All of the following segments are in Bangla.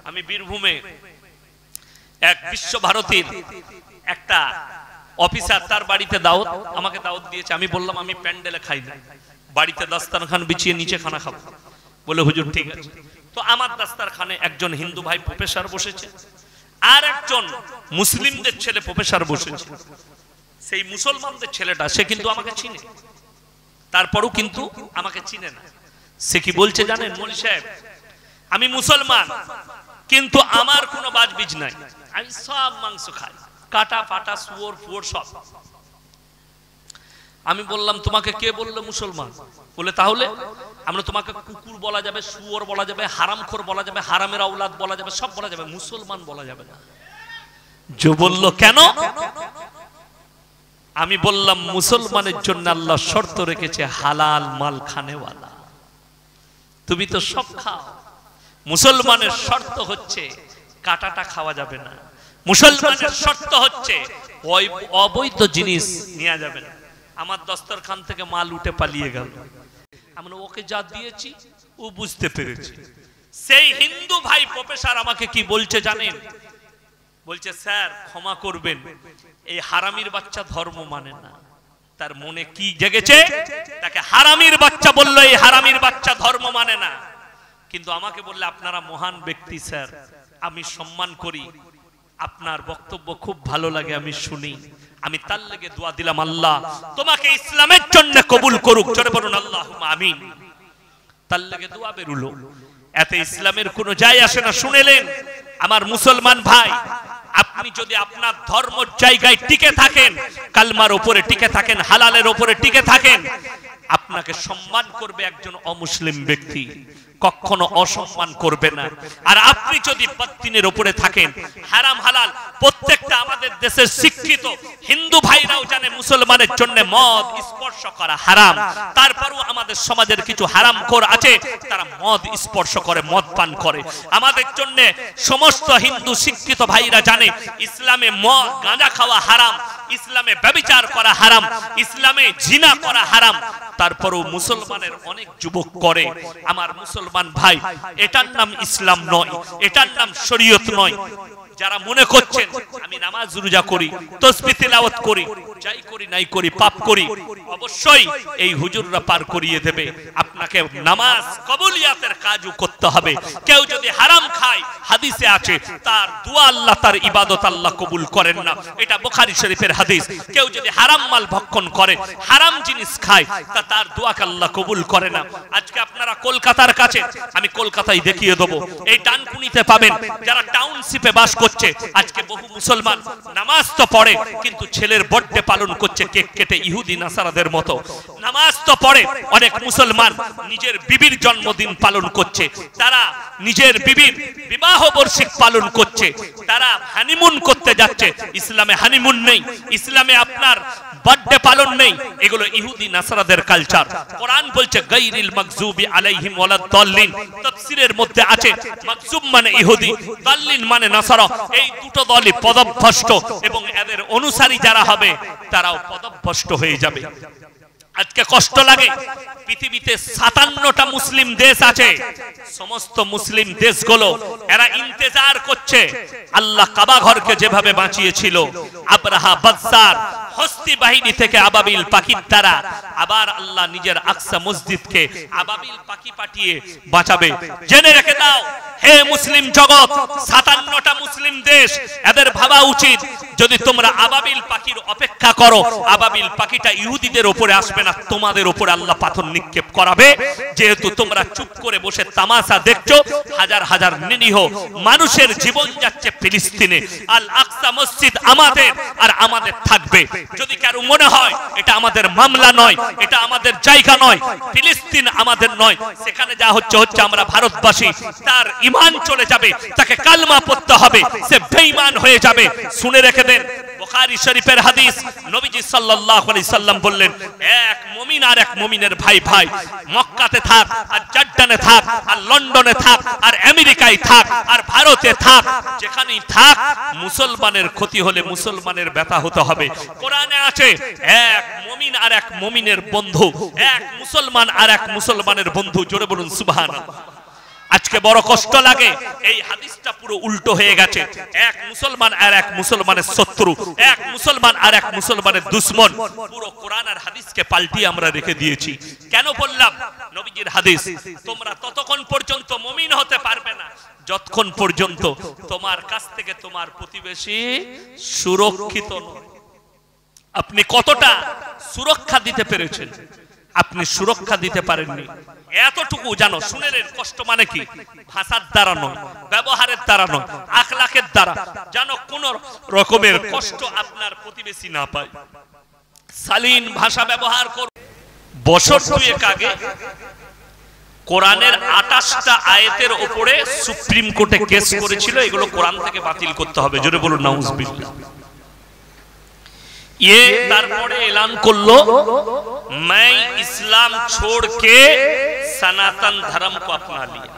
আমি বীরভূমে এক বিশ্বভারতীর একটা অফিসার, তার বাড়িতে দাওয়াত, আমাকে দাওয়াত দিয়েছে। আমি বললাম আমি প্যান্ডেলে খাই না, বাড়িতে দাস্তারখান বিছিয়ে নিচে খানা খাবো। বলে হুজুর ঠিক আছে। তো আমার দাস্তারখানে একজন হিন্দু ভাই প্রফেসর বসেছে, আর একজন মুসলিমদের ছেলে প্রফেসর বসেছে। সেই মুসলমানদের ছেলেটা সে কিন্তু আমাকে চিনে, তারপরও কিন্তু আমাকে চিনে না। সে কি বলছে জানেন? মৌলভী সাহেব, আমি মুসলমান, কিন্তু আমার কোনো বাজবিজ নাই, আমি সব মাংস খাই, কাটা ফাটা শুয়োর ফুয়োর সব। আমি বললাম তোমাকে কে বললো মুসলমান? বলে তাহলে আমরা তোমাকে কুকুর বলা যাবে, শুয়োর বলা যাবে, হারামখোর বলা যাবে, হারামের আওলাদ বলা যাবে, সব বলা যাবে, মুসলমান বলা যাবে না। যে বলল কেন? আমি বললাম মুসলমানের জন্য আল্লাহ শর্ত রেখেছে হালাল মাল খানেওয়ালা। তুমি তো সব খাও, মুসলমানের শর্ত হচ্ছে কাটাটা খাওয়া যাবে না, মুসলমানের শর্ত হচ্ছে অবৈধ জিনিস নেওয়া যাবে না। আমার দস্তরখান থেকে মাল উঠে পালিয়ে গেল, আমরা ওকে যা দিয়েছি ও বুঝতে পেরেছি। সেই হিন্দু ভাই প্রফেসর আমাকে কি বলছে জানেন? বলছে স্যার ক্ষমা করবেন, এই হারামির বাচ্চা ধর্ম মানে না। তার মনে কি জেগেছে? তাকে হারামির বাচ্চা বললো, এই হারামির বাচ্চা ধর্ম মানে না। কিন্তু আমাকে বললে আপনারা মহান ব্যক্তি স্যার, আমি সম্মান করি, আপনার বক্তব্য খুব ভালো লাগে, আমি শুনি, আমি তার লেগে দোয়া দিলাম আল্লাহ তোমাকে ইসলামের জন্য কবুল করুক। জোরে বলুন আল্লাহুম্মা আমিন। তার লেগে দোয়া বেরুলো, এতে ইসলামের কোনো যায় আসে না। শুনেলেন আমার মুসলমান ভাই, আপনি যদি আপনার ধর্ম জায়গায় টিকে থাকেন, কালমার উপরে টিকে থাকেন, হালালের উপরে টিকে থাকেন, আপনাকে সম্মান করবে একজন অমুসলিম ব্যক্তি, কখনো অসম্মান করবে না। আর আপনি যদি বাতিনের উপরে থাকেন, হারাম হালাল প্রত্যেকটা আমাদের দেশের শিক্ষিত হিন্দু ভাইরাও জানে মুসলমানের জন্য মদ স্পর্শ করা হারাম। তারপরও আমাদের সমাজের কিছু হারামখোর আছে, তারা মদ স্পর্শ করে, মদ পান করে। আমাদের জন্য সমস্ত হিন্দু শিক্ষিত ভাইরা জানে ইসলামে মদ গাঁজা খাওয়া হারাম, ইসলামে ব্যভিচার করা হারাম, ইসলামে জিনা করা হারাম। তারপরও মুসলমানের অনেক যুবক করে। আমার মুসলমান ভাই, এটার নাম ইসলাম নয়, এটার নাম শরীয়ত নয়। যারা মনে করছেন আমি নামাজ রোজা করি, তাসবিহ তিলাওয়াত করি, যাই করি নাই করি, পাপ করি, অবশ্যই এই হুজুররা পার করিয়ে দেবে। আপনাকে নামাজ কবুলিয়াতের কাজও করতে হবে। কেউ যদি হারাম খায়, হাদিসে আছে তার দোয়া আল্লাহ, তার ইবাদত আল্লাহ কবুল করেন না, এটা বুখারী শরীফের হাদিস। কেউ যদি হারাম মাল ভক্ষণ করে, হারাম জিনিস খায়, তার দোয়াকে আল্লাহ কবুল করে না। আজকে আপনারা কলকাতার কাছে, আমি কলকাতায় দেখিয়ে দেবো, এই ডানকুনিতে পাবেন যারা টাউনশিপে বাস করছে। আজকে বহু মুসলমান নামাজ তো পড়ে, কিন্তু ছেলের বার্থডে পালন করছে কেক কেটে ইহুদি নাসারাদের মতো। নামাজ তো পড়ে, অনেক মুসলমান নিজের বিবির জন্মদিন পালন করছে, তারা নিজের বিবির বিবাহ বার্ষিক পালন করছে, তারা হানিমুন করতে যাচ্ছে। ইসলামে হানিমুন নেই, ইসলামে আপনার বার্থডে পালন নেই, এগুলো ইহুদি নাসারাদের কালচার। কোরআন বলছে গায়রিল মাগজুবি আলাইহিম ওয়ালাদ দাল্লিন। তাফসীরের মধ্যে আছে মাগজুব মানে ইহুদি, দাল্লিন মানে নাসারা। এই দুটো দলই পদভ্রষ্ট, এবং এদের অনুসারী যারা হবে তারাও পদভ্রষ্ট হয়ে যাবে। আজকে কষ্ট লাগে, পৃথিবীতে 57টা মুসলিম দেশ আছে, সমস্ত মুসলিম দেশগুলো এরা ইন্তজার করছে আল্লাহ কাবা ঘরকে যেভাবে বাঁচিয়েছিল, আবরাহা বাদশার হস্তি বাহিনী থেকে আবাবিল পাখির দ্বারা আবার আল্লাহ নিজের আকসা মসজিদকে আবাবিল পাখি পাঠিয়ে বাঁচাবে। জেনে রেখে দাও হে মুসলিম জগৎ, 57টা মুসলিম দেশ, এদের ভাবা উচিত যদি তোমরা আবাবিল পাখির অপেক্ষা করো, আবাবিল পাখিটা ইহুদিদের উপরে আসবে না, তোমাদের উপরে আল্লাহ পাথর নিক্ষেপ করাবে। যেহেতু তোমরা চুপ করে বসে তামাশা দেখছো, হাজার হাজার নিরীহ মানুষের জীবন যাচ্ছে ফিলিস্তিনে। আল আকসা মসজিদ আমাদের, আর আমাদের থাকবে। যদি কারো মনে হয় এটা আমাদের মামলা নয়, এটা আমাদের জায়গা নয়, ফিলিস্তিন আমাদের নয়, সেখানে যা হচ্ছে হচ্ছে, আমরা ভারতবাসী, তার ঈমান চলে যাবে, তাকে কালমা পড়তে হবে, সে বেঈমান হয়ে যাবে। শুনে রেখে দেন, বুখারী শরীফের হাদিস, নবীজি সাল্লাল্লাহু আলাইহি সাল্লাম বললেন, এক মুমিন আর এক মুমিনের ভাই ভাই, মক্কাতে থাক আর জর্ডানে থাক আর লন্ডনে থাক আর আমেরিকায় থাক আর ভারতে থাক, যেখানেই থাক, মুসলমানের ক্ষতি হলে মুসলমানের ব্যথা হতে হবে। কোরআনে আছে এক মুমিন আর এক মুমিনের বন্ধু, এক মুসলমান আর এক মুসলমানের বন্ধু। জোরে বলুন সুবহানাল্লাহ। আজকে বড় কষ্ট লাগে, এই হাদিসটা পুরো উল্টো হয়ে গেছে। এক মুসলমান আর এক মুসলমানের শত্রু, এক মুসলমান আর এক মুসলমানের দুশমন। পুরো কোরআন আর হাদিসকে পাল্টিয়ে আমরা রেখে দিয়েছি। কেন বললাম? নবীজির হাদিস, তোমরা ততক্ষণ পর্যন্ত মুমিন হতে পারবে না যতক্ষণ পর্যন্ত তোমার কাছ থেকে তোমার প্রতিবেশী সুরক্ষিত নয়। আপনি কতটা সুরক্ষা দিতে পেরেছেন? আপনি সুরক্ষা দিতে পারেননি, এতটুকু জানো। শুনেন, কষ্ট মানে কি? ভাষার দ্বারা নয়, ব্যবহারের দ্বারা নয়, আখলাকের দ্বারা জানো কোন রকমের কষ্ট আপনার প্রতিবেশী না পায়। শালীন ভাষা ব্যবহার করুন। বছর দুয়েক আগে কোরআনের 28টা আয়াতের উপরে সুপ্রিম কোর্টে কেস করেছিল, এগুলো কোরআন থেকে বাতিল করতে হবে। জোরে বলুন নাউজুবিল্লাহ। ये তারপরে এলান করলো, मैं इस्लाम छोड़ के सनातन धर्म को अपना लिया।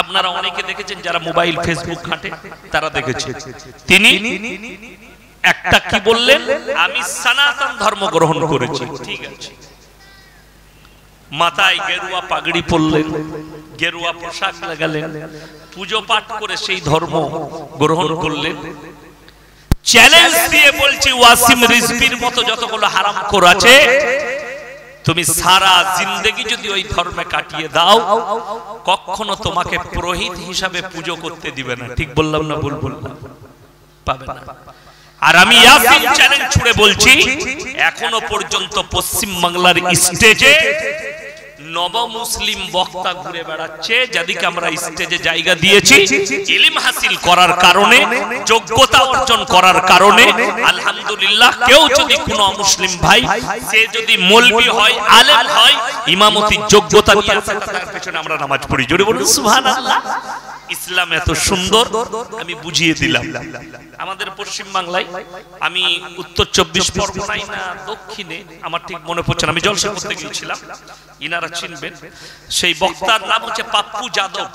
আপনারা অনেকে দেখেছেন, যারা মোবাইল ফেসবুক ঘাঁটে তারা দেখেছে, তিনি একটা কি বললেন, আমি সনাতন ধর্ম গ্রহণ করেছি। ঠিক আছে, মাথায় গেরুয়া পাগড়ি পরলেন, গেরুয়া পোশাক লাগালেন, পুজো পাঠ করে সেই ধর্ম গ্রহণ করলেন। চ্যালেঞ্জ দিয়ে বলছি, ওয়াসিম রিজভির মতো যতগুলো হারামখোর আছে, তুমি সারা জিন্দেগি যদি ওই ধর্মে কাটিয়ে দাও, কখনো তোমাকে পুরোহিত হিসাবে পুজো করতে দিবে না। ঠিক বললাম না ভুল বললাম? পাবে না। আর আমি ইয়াসিন চ্যালেঞ্জ ছুড়ে বলছি, এখনো পর্যন্ত পশ্চিম বাংলার স্টেজে নব মুসলিম বক্তা ঘুরে বেড়াচ্ছে, যাদেরকে আমরা স্টেজে জায়গা দিয়েছি ইলম হাসিল করার কারণে, যোগ্যতা অর্জন করার কারণে। আলহামদুলিল্লাহ, কেউ যদি কোনো মুসলিম ভাই, সে যদি মৌলবি হয়, আলেম হয়, ইমামতির যোগ্যতা নিয়ে আসে, তার পেছনে আমরা নামাজ পড়ি। জোরে বলুন সুবহানাল্লাহ। ইসলাম এত সুন্দর, আমি বুঝিয়ে দিলাম। আমাদের পশ্চিম বাংলায়, আমি উত্তর 24 পরগনায় না দক্ষিণে, আমার ঠিক মনে পড়ছে না, আমি জলসা করতে গিয়েছিলাম, ইনারা চিনবেন। সেই বক্তার নাম হচ্ছে পাপ্পু যাদব,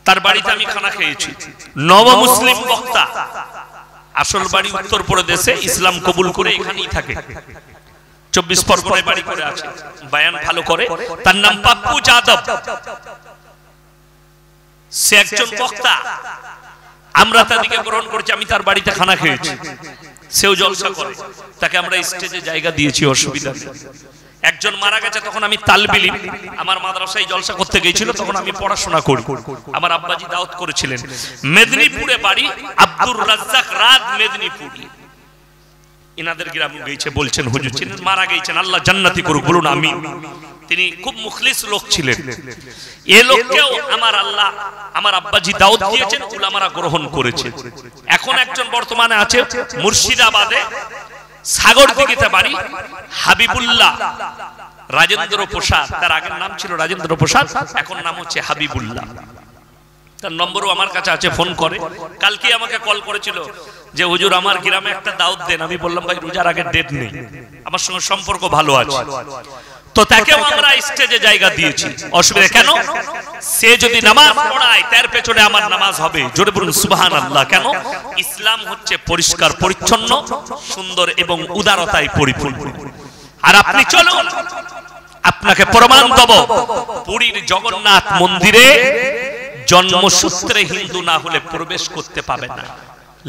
তার বাড়িতে আমি খানা খেয়েছি। নব মুসলিম বক্তা, আসল বাড়ি উত্তরপ্রদেশে, ইসলাম কবুল করে এখানেই থাকে, 24 পরগনায় বাড়ি করে আছে, বয়ান ভালো করে। তার নাম পাপ্পু যাদব। সে একজন বক্তা, আমরা তাদেরকে গ্রহণ করছি, আমি তার বাড়িতে খানা খেয়েছি, সেও জলসা করে, তাকে আমরা স্টেজে জায়গা দিয়েছি, অসুবিধা নেই। একজন মারা গেছে, তখন আমি তালবিলিম, আমার মাদ্রাসায় জলসা করতে গিয়েছিল, তখন আমি পড়াশোনা করি। আমার আব্বাজি দাওয়াত করেছিলেন, মেদিনীপুরে বাড়ি, আব্দুর রাজ্জাক রাত মেদিনীপুর, ইনাদের গ্রামে গিয়েছে, বলছেন হুজুর চিনেন, মারা গিয়েছেন, আল্লাহ জান্নাতি করুক, বলুন আমিন। তিনি খুব মুখলিস লোক ছিলেন। এই লোককেও আমার আল্লাহ, আমার আব্বাজি দাওয়াত দিয়েছেন, উলামারা গ্রহণ করেছে। এখন একজন বর্তমানে আছে মুর্শিদাবাদে, সাগরদিঘিতে বাড়ি, হাবিবুল্লাহ রাজেন্দ্র প্রসাদ, তার আগের নাম ছিল রাজেন্দ্র প্রসাদ, এখন নাম হচ্ছে হাবিবুল্লাহ। তার নম্বরও আমার কাছে আছে, ফোন করে। কালকে আমাকে কল করেছিল যে হুজুর আমার গ্রামে একটা দাওয়াত দেন। আমি বললাম ভাই রোজার আগে ডেট নেই, আমার সঙ্গে সম্পর্ক ভালো আছে, তো তাকেও আমরা স্টেজে জায়গা দিয়েছি। অসুবিধা কেন? সে যদি নামাজ পড়ায়, তার পেছনে আমার নামাজ হবে। জোরে বলুন সুবহানাল্লাহ। কেন? ইসলাম হচ্ছে পরিষ্কার পরিচ্ছন্ন, সুন্দর এবং উদারতায় পরিপূর্ণ। আর আপনি চলুন, আপনাকে প্রমাণ দেব, পুরীর জগন্নাথ মন্দিরে জন্মসূত্রে হিন্দু না হলে প্রবেশ করতে পাবে না,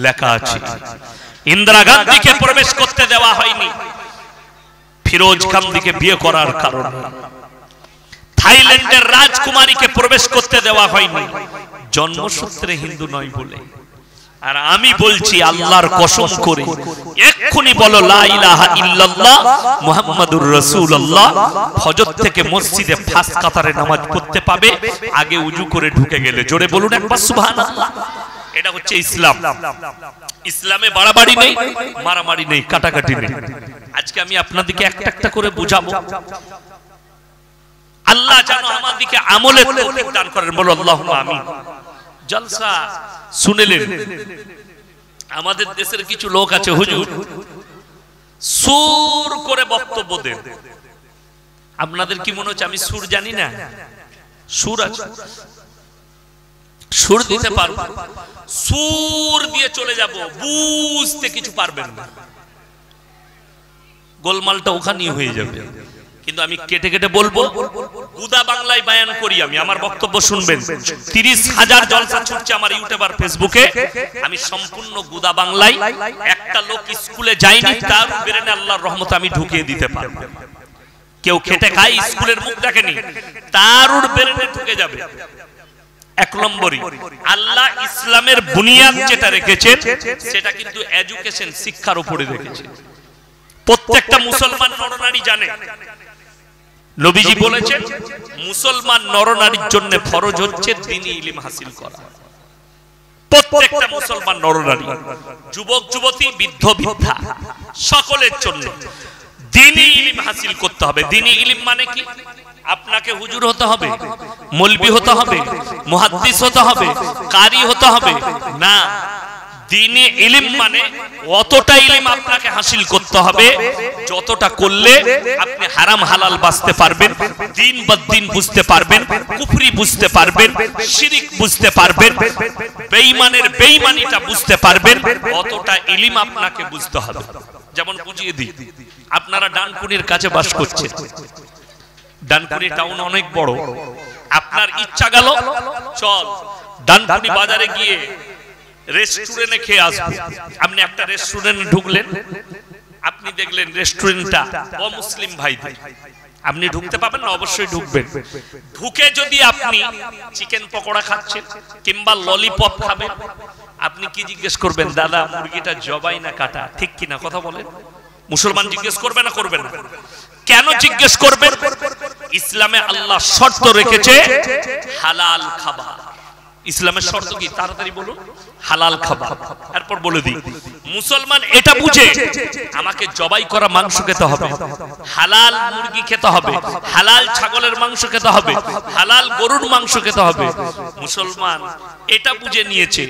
লেখা আছে। ইন্দিরা গান্ধীকে প্রবেশ করতে দেওয়া হয়নি ফিরোজ খানদিকে বিয়ে করার কারণে, থাইল্যান্ডের রাজকুমারীকে প্রবেশ করতে দেওয়া হয়নি জন্মসূত্রে হিন্দু নয় বলে। আর আমি বলছি আল্লাহর কসম করে, এক্ষুনি বলো লা ইলাহা ইল্লাল্লাহ মুহাম্মাদুর রাসূলুল্লাহ, ফজর থেকে মসজিদে ফার্স্ট কাতারে নামাজ পড়তে পাবে, আগে উজু করে ঢুকে গেলে। জোরে বলুন একবার সুবহানাল্লাহ। এটা হচ্ছে ইসলাম। ইসলামে বাড়াবাড়ি নেই, মারামারি নেই, কাটাকাটি নেই। আজকে আমি আপনাদেরকে একটা একটা করে বুঝাবো। আল্লাহ যেন আমাদেরকে আমলের তৌফিক দান করেন, বলো আল্লাহুম্মা আমিন। জলসা শুনলেন, আমাদের দেশের কিছু লোক আছে হুজুর সুর করে বক্তব্য দেন। আপনাদের কি মনে হচ্ছে আমি সুর জানি না? সুর আছে, সুর দিতে পারবো, সুর দিয়ে চলে যাব, বুঝতে কিছু পারবেন না, গোলমালটা ওখানেই হয়ে যাবে। কিন্তু আমি কেটে কেটে বলবো, গুদা বাংলায় বায়ান করি আমি, আমার বক্তব্য শুনবেন। 30,000 জলসা ছুটছে আমার ইউটিউব আর ফেসবুকে। আমি সম্পূর্ণ গুদা বাংলায়, একটা লোক স্কুলে যায়নি তার ব্রেনে আল্লাহর রহমতে আমি ঢুকিয়ে দিতে পারবো। কেউ খেটে খায়, স্কুলের মুখ দেখেনি, তার ব্রেনে ঢুকে যাবে। এক নম্বরই আল্লাহ ইসলামের বুনিয়াদ যেটা রেখেছেন সেটা কিন্তু এডুকেশন, শিক্ষার উপরে রেখেছেন। প্রত্যেকটা মুসলমান নরনারী জানে, নবীজি বলেছেন মুসলমান নরনারীর জন্য ফরজ হচ্ছে দ্বীনি ইলম হাসিল করা। প্রত্যেকটা মুসলমান নরনারী, যুবক যুবতী, বৃদ্ধ বৃদ্ধা, সকলের জন্য দ্বীনি ইলম হাসিল করতে হবে। দ্বীনি ইলম মানে কি? আপনাকে হুজুর হতে হবে, মৌলবি হতে হবে, মুহাদ্দিস হতে হবে, কারি হতে হবে না। দ্বীনি ইলম মানে অতটা ইলম আপনাকে হাসিল করতে হবে যতটা করলে আপনি হারাম হালাল বাঁচতে পারবেন, দিন বা দিন বুঝতে পারবেন, কুফরি বুঝতে পারবেন, শিরিক বুঝতে পারবেন, বেঈমানের বেঈমানিটা বুঝতে পারবেন। অতটা ইলম আপনাকে বুঝতে হবে। যেমন বুঝিয়ে দিই, আপনারা ডানকুনির কাছে বাস করছেন, ডানকুনি টাউন অনেক বড়। আপনার ইচ্ছা গেল চল ডানকুনি বাজারে গিয়ে রেস্টুরেন্টে খেয়ে আসবো। আপনি একটা রেস্টুরেন্টে ঢুকলেন, আপনি দেখলেন রেস্টুরেন্টটা অমুসলিম ভাইদের, আপনি ঢুকতে পাবেন না? অবশ্যই ঢুকবেন। ঢুকে যদি আপনি চিকেন পকোড়া খাচ্ছেন কিংবা ললিপপ খাবেন, আপনি কি জিজ্ঞেস করবেন? দাদা মুরগিটা জবাই না কাটা, ঠিক কিনা? কথা বলেন। মুসলমান জিজ্ঞেস করবে না? করবে না। কেন জিজ্ঞেস করবেন? ইসলামে আল্লাহ শর্ত রেখেছে হালাল খাবার। ইসলামের শর্ত কি? তাড়াতাড়ি বলুন। হালাল খাবার। এরপর বলে দিই, মুসলমান এটা বুঝে আমাকে জবাই করা মাংস খেতে হবে, হালাল মুরগি খেতে হবে, হালাল ছাগলের মাংস খেতে হবে, হালাল গরুর মাংস খেতে হবে। মুসলমান এটা বুঝে নিয়েছে।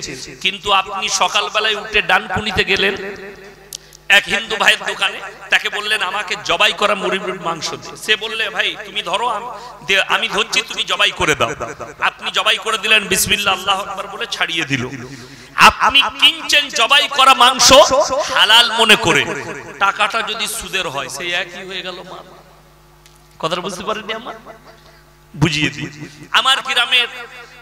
কিন্তু আপনি সকালবেলায় উঠে ডানকুনিতে গেলেন, এক হিন্দু ভাইয়ের দোকানে, তাকে বললেন আমাকে জবাই করা মুরগির মাংস দে। সে বললে ভাই তুমি ধরো, আমি ধরছি, তুমি জবাই করে দাও। আপনি জবাই করে দিলেন, বিসমিল্লাহ আল্লাহু আকবার বলে ছাড়িয়ে দিল। আপনি কিনছেন জবাই করা মাংস হালাল মনে করে, টাকাটা যদি সুদের হয় সেই একই হয়ে গেল। কথাটা বুঝতে পারেননি? আমার বুঝিয়ে দিই। আমার গ্রামের,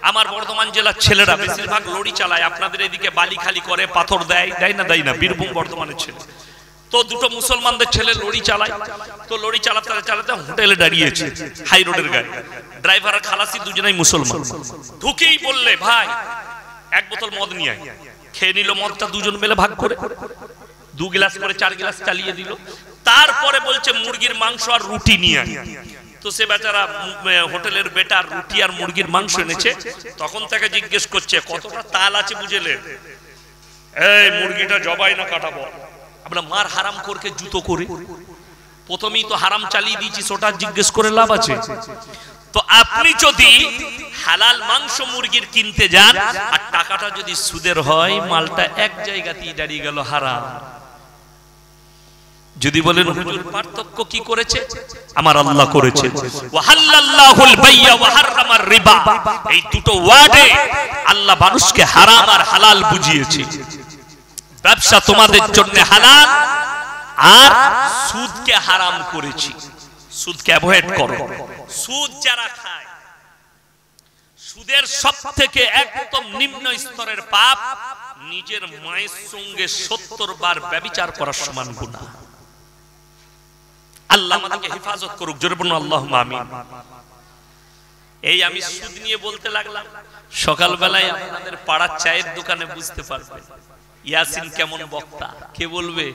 আমার বর্ধমান জেলার ছেলেরা বেশিরভাগ লরি চালায়। আপনাদের এদিকে বালি খালি করে, পাথর দেয়, দেয় না? দেয় না? বীরভূম বর্ধমানের ছেলে তো দুটো মুসলমানদের ছেলে লরি চালায়। তো লরি চালাতে চালাতে হোটেলে দাঁড়িয়েছে হাই রোডের গায়ে, ড্রাইভার আর খালাসি দুজনেই মুসলমান। ঢুকেই বললে ভাই এক বোতল মদ নিয়ে আয়। খেয়ে নিল মদটা, দুজন মিলে ভাগ করে 2 গ্লাস করে 4 গ্লাস চালিয়ে দিল। তারপরে বলছে মুরগির মাংস আর রুটি নিয়ে আয়। তো সে বেচারা হোটেলের বেটার রুটি আর মুরগির মাংস এনেছে। তখন তাকে জিজ্ঞেস করছে কতটা তাল আছে বুঝলে? এই মুরগিটা জবাই না কাটাবো। আমরা মার হারাম করকে জুতো করে প্রথমেই তো হারাম চালিয়ে দিয়েছি, ওটা জিজ্ঞেস করে লাভ আছে? তো আপনি যদি হালাল মাংস মুরগির কিনতে যান আর টাকাটা যদি সুদের হয়, মালটা এক জায়গাতেই দাঁড়িয়ে গেল হারাম। যদি বলেন হুজুর পার্থক্য কি করেছে? আমার আল্লাহ করেছে ওয়াহাল্লাল্লাহুল বাইয়া ওয়া হারামার রিবা। এই দুটো ওয়ার্ডে আল্লাহ মানুষকে হারাম আর হালাল বুঝিয়েছে। ব্যবসা তোমাদের জন্য হালাল, আর সুদকে হারাম করেছি। সুদকে অ্যাভয়েড করো। সুদ যারা খায়, সুদের সবথেকে একদম নিম্ন স্তরের পাপ নিজের মায়ের সঙ্গে 70 বার ব্যভিচার করার সমান গুনাহ। আল্লাহ আমাদেরকে হেফাজত করুক। জোরে বলুন আল্লাহুম্মা আমিন। এই আমি সুদ নিয়ে বলতে লাগলাম, সকালবেলায় আপনাদের পাড়ার চায়ের দোকানে বুঝতে পারবেন ইয়াসিন কেমন বক্তা। কে বলবে?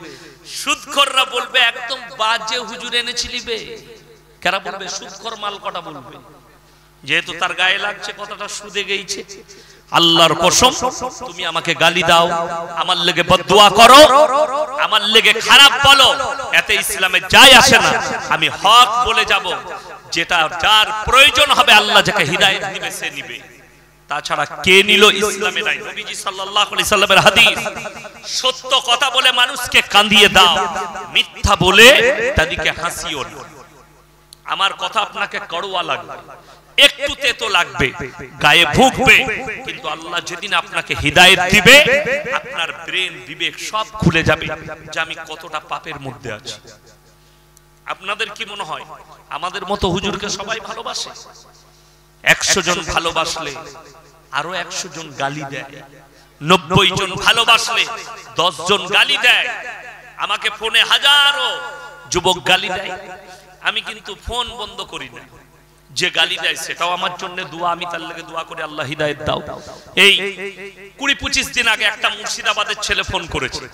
সুদখোররা বলবে একদম বাজে হুজুর এনেছিলি বে। কারা বলবে? সুদখোর মাল কটা বলবে, যেহেতু তার গায়ে লাগছে কথাটা সুদে গেইছে। আল্লাহর কসম, তুমি আমাকে গালি দাও, আমার লেগে বদদুয়া করো, আমার লেগে খারাপ বলো, এতে ইসলামে যায় আসে না। আমি হক বলে যাব, যেটা যার প্রয়োজন হবে আল্লাহ যাকে হিদায়াত দিবে সে নিবে। তাছাড়া কে নিল ইসলামে নাই। নবীজি সাল্লাল্লাহু আলাইহি সাল্লামের হাদিস, সত্য কথা বলে মানুষকে কাঁদিয়ে দাও, মিথ্যা বলে তাদেরকে হাসিও না। আমার কথা আপনাকে কড়ুয়া লাগবে, একটু তেতো লাগবে, গায়ে ভুগবে, কিন্তু আল্লাহ যেদিন আপনাকে হিদায়াত দিবে আপনার ব্রেন বিবেক সব খুলে যাবে যে আমি কতটা পাপের মধ্যে আছি। আপনাদের কি মনে হয় আমাদের মতো হুজুরকে সবাই ভালোবাসে? 100 জন ভালোবাসলে আরো 100 জন গালি দেয়, 90 জন ভালোবাসলে 10 জন গালি দেয়। আমাকে ফোনে হাজারো যুবক গালি দেয়, আমি কিন্তু ফোন বন্ধ করি না। যে গালি দেয় সেটাও আমার জন্য দোয়া, আমি তার লাগে দোয়া করে আল্লাহ হিদায়াত দাও। এই 20-25 দিন আগে একটা মুর্শিদাবাদের ছেলে ফোন করেছে,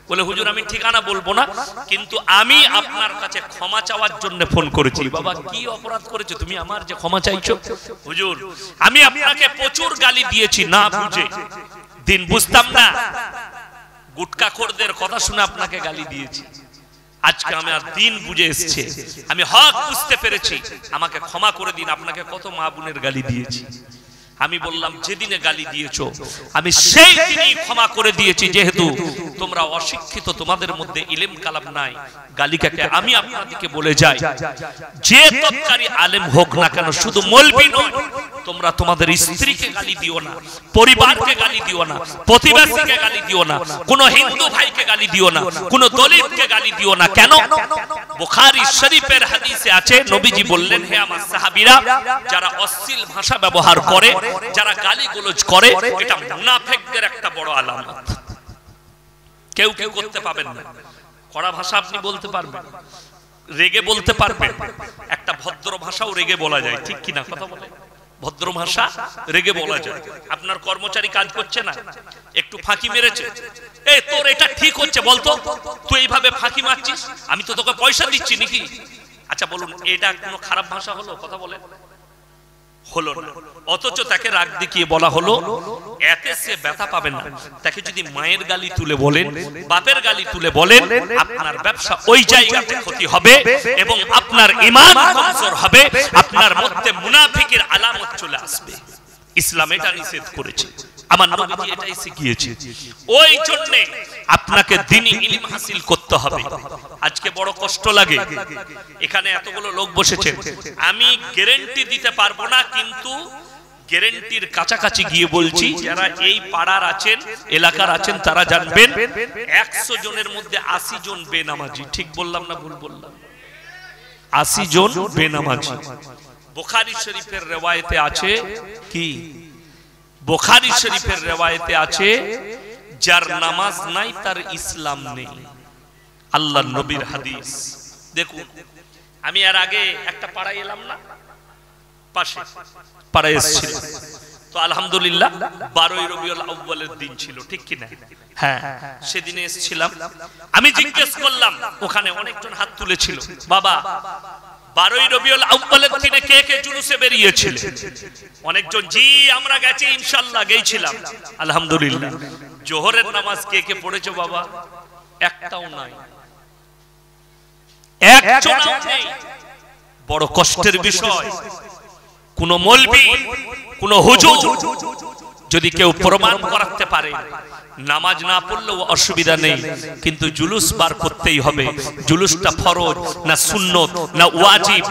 বলে হুজুর আমি ঠিকানা বলবো না, কিন্তু আমি আপনার কাছে ক্ষমা চাওয়ার জন্য ফোন করেছি। বাবা কি অপরাধ করেছে তুমি আমার যে ক্ষমা চাইছো? হুজুর আমি আপনাকে প্রচুর গালি দিয়েছি না বুঝে, দিন বুঝতাম না, গুটকাখোরদের কথা শুনে আপনাকে গালি দিয়েছি। আজকে আমি আর দিন বুঝে এসেছে, আমি হক বুঝতে পেরেছি, আমাকে ক্ষমা করে দিন। আপনাকে কত মা বোনের গালি দিয়েছি। আমি বললাম যেদিনে গালি দিয়েছো আমি সেই দিনই ক্ষমা করে দিয়েছি, যেহেতু তোমরা অশিক্ষিত, তোমাদের মধ্যে ইলম কালাম নাই। গালিকাকে আমি আপনাদেরকে বলে যাই, যে তৎকারী আলেম হোক না কেন, শুধু মৌলবি নয়, তোমরা তোমাদের স্ত্রীকে গালি দিও না, পরিবারকে গালি দিও না, প্রতিবেশীকে গালি দিও না, কোন হিন্দু ভাইকে গালি দিও না, কোন দলিতকে গালি দিও না। কেন? বুখারী শরীফের হাদিসে আছে, নবীজি বললেন, হে আমার সাহাবীরা, যারা অশ্লীল ভাষা ব্যবহার করে, যারা গালিগালাজ করে, এটা মুনাফিকদের একটা বড় আলামত। কেউ কেউ করতে পাবেন না, কড়া ভাষা আপনি বলতে পারবেন, রেগে বলতে পারবেন, একটা ভদ্র ভাষাও রেগে বলা যায়, ঠিক কি না? কথা বলে ভদ্র ভাষা রেগে বলা যায়। আপনার কর্মচারী কাজ করছে না, একটু ফাঁকি মেরেছে, এই তোর এটা ঠিক হচ্ছে বলতো, তুই এইভাবে ফাঁকি মারছিস, আমি তো তোকে পয়সা দিচ্ছি নাকি? আচ্ছা বলুন, এটা কোনো খারাপ ভাষা হলো? কথা বলে হলো না। অথচ তাকে রাগ দেখিয়ে বলা হলো, এতে সে ব্যথা পাবেন না। তাকে যদি মায়ের গালি তুলে বলেন, বাপের গালি তুলে বলেন, আপনার ব্যবসা ওই জায়গাতে ক্ষতি হবে এবং আপনার ঈমান কমজোর হবে, আপনার মধ্যে মুনাফিকের আলামত চলে আসবে। ইসলাম এটা নিষেধ করেছে, আমার নবীজি এটাই শিখিয়েছে। ওই জন্য আপনাকে দ্বীনি ইলম হাসিল করতে হবে। আজকে বড় কষ্ট লাগে, এখানে এতগুলো লোক বসেছেন, আমি গ্যারান্টি দিতে পারবো না, কিন্তু গ্যারান্টির কাছাকাছি গিয়ে বলছি, যারা এই পাড়ার আছেন, এলাকার আছেন, তারা জানবেন 100 জনের মধ্যে 80 জন বেনামাজি। ঠিক বললাম না ভুল বললাম? 80 জন বেনামাজি। বুখারী শরীফের riwayate আছে কি? বুখারী শরীফের riwayate আছে, যার নামাজ নাই তার ইসলাম নেই। আল্লাহর নবীর হাদিস। দেখুন, আমি এর আগে একটা পাড়ায় এলাম না, পাশে পাড়ায় এসেছিলাম, তো আলহামদুলিল্লাহ 12ই রবিউল আউয়ালের দিন ছিল, ঠিক কি না? হ্যাঁ, সেদিনে এসেছিলাম। আমি জিজ্ঞেস করলাম, ওখানে অনেকজন হাত তুলেছিল, বাবা 12ই রবিউল আউয়ালের দিনে কে কে জুলুসে বেরিয়েছিল? অনেকজন জি আমরা গেছি, ইনশাআল্লাহ গেছিলাম। আলহামদুলিল্লাহ। জোহরের নামাজ কে কে পড়েছো বাবা? একটাও নাই, একজনও নেই। বড় কষ্টের বিষয়। কোন মৌলবি, কোন হুজুর যদি কেউ প্রমাণ করাতে পারে নামাজ না পড়লেও অসুবিধা নেই, কিন্তু জুলুস বার করতেই হবে। জুলুসটা ফরজ না সুন্নত না ওয়াজিব?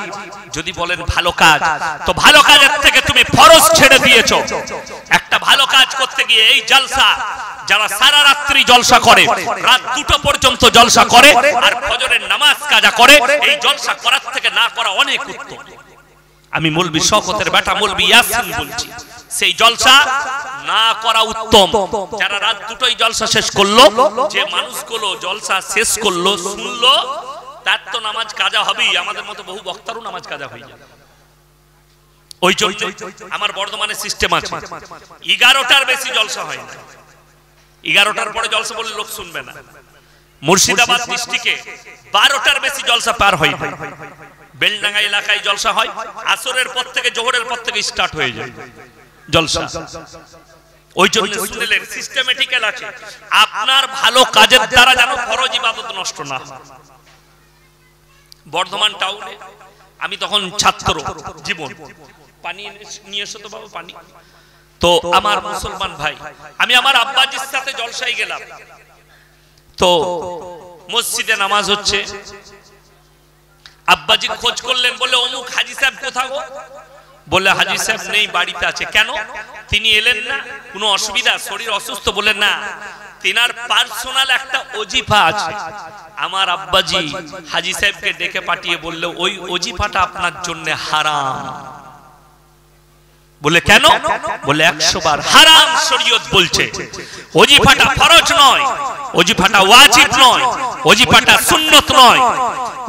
যদি বলেন ভালো কাজ, তো ভালো কাজের থেকে তুমি ফরজ ছেড়ে দিয়েছো। একটা ভালো কাজ করতে গিয়ে এই জলসা, যারা সারা রাত্রি জলসা করে, রাত 2টো পর্যন্ত জলসা করে, আর ফজরের নামাজ কাজা করে, এই জলসা করার থেকে না করা অনেক উত্তম। আমি মৌলবি শওকতের বেটা মৌলবি ইয়াসিন বলছি, সেই জলসা না করা উত্তম। যারা রাত 2টোই জলসা শেষ করলো, যে মানুষগুলো জলসা শেষ করলো, শুনলো, তার তো নামাজ কাজা হবেই। আমাদের মতো বহু বক্তারও নামাজ কাজা হয়ে যাবে। ওই জন্য আমার বর্ধমানে সিস্টেম আছে, 11টার বেশি জলসা হয় না। 11টার পরে জলসা বললে লোক শুনবে না। মুর্শিদাবাদ ডিস্ট্রিক্টে 12টার বেশি জলসা পার হয় না। বেলডাঙ্গা এলাকায় জলসা হয়, আসরের পর থেকে, জোহরের পর থেকে স্টার্ট হয়ে যায় জলসা। ওই জন্য শুনলেন সিস্টেমেটিক্যাল আছে, আপনার ভালো কাজের দ্বারা যেন ফরজ ইবাদত নষ্ট না হয়। বর্ধমান টাউনে আমি তখন ছাত্র জীবন, পানি নিয়ে এসো তো বাবা পানি। তো আমার মুসলমান ভাই, আমি আমার আব্বাজির সাথে জলসায় গেলাম, তো মসজিদে নামাজ হচ্ছে। আব্বাজি খোঁজ করলেন, বলে অমুক হাজী সাহেব কোথাও? বলে হাজী সাহেব নেই, বাড়িতে আছে। কেন তিনি এলেন না? কোনো অসুবিধা, শরীর অসুস্থ? বলে না, তিনার পার্সোনাল একটা ওজিফা আছে। আমার আব্বাজি হাজী সাহেবকে ডেকে পাঠিয়ে বলল ওই ওজিফাটা আপনার জন্য হারাম। বলে কেন? বলে 100 বার হারাম শরীয়ত বলছে। ওজিফাটা ফরজ নয়, ওজিফাটা ওয়াজিব নয়, ওজিফাটা সুন্নত নয়,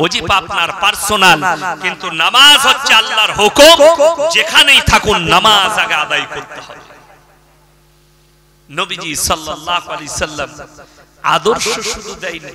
ওজিফা আপনার পার্সোনাল, কিন্তু নামাজ হচ্ছে আল্লাহর হুকুম। যেখানেই থাকুন নামাজ আগে আদায় করতে হবে। নবীজি সাল্লাল্লাহু আলাইহি সাল্লাম আদর্শ শুধু দেয়নি,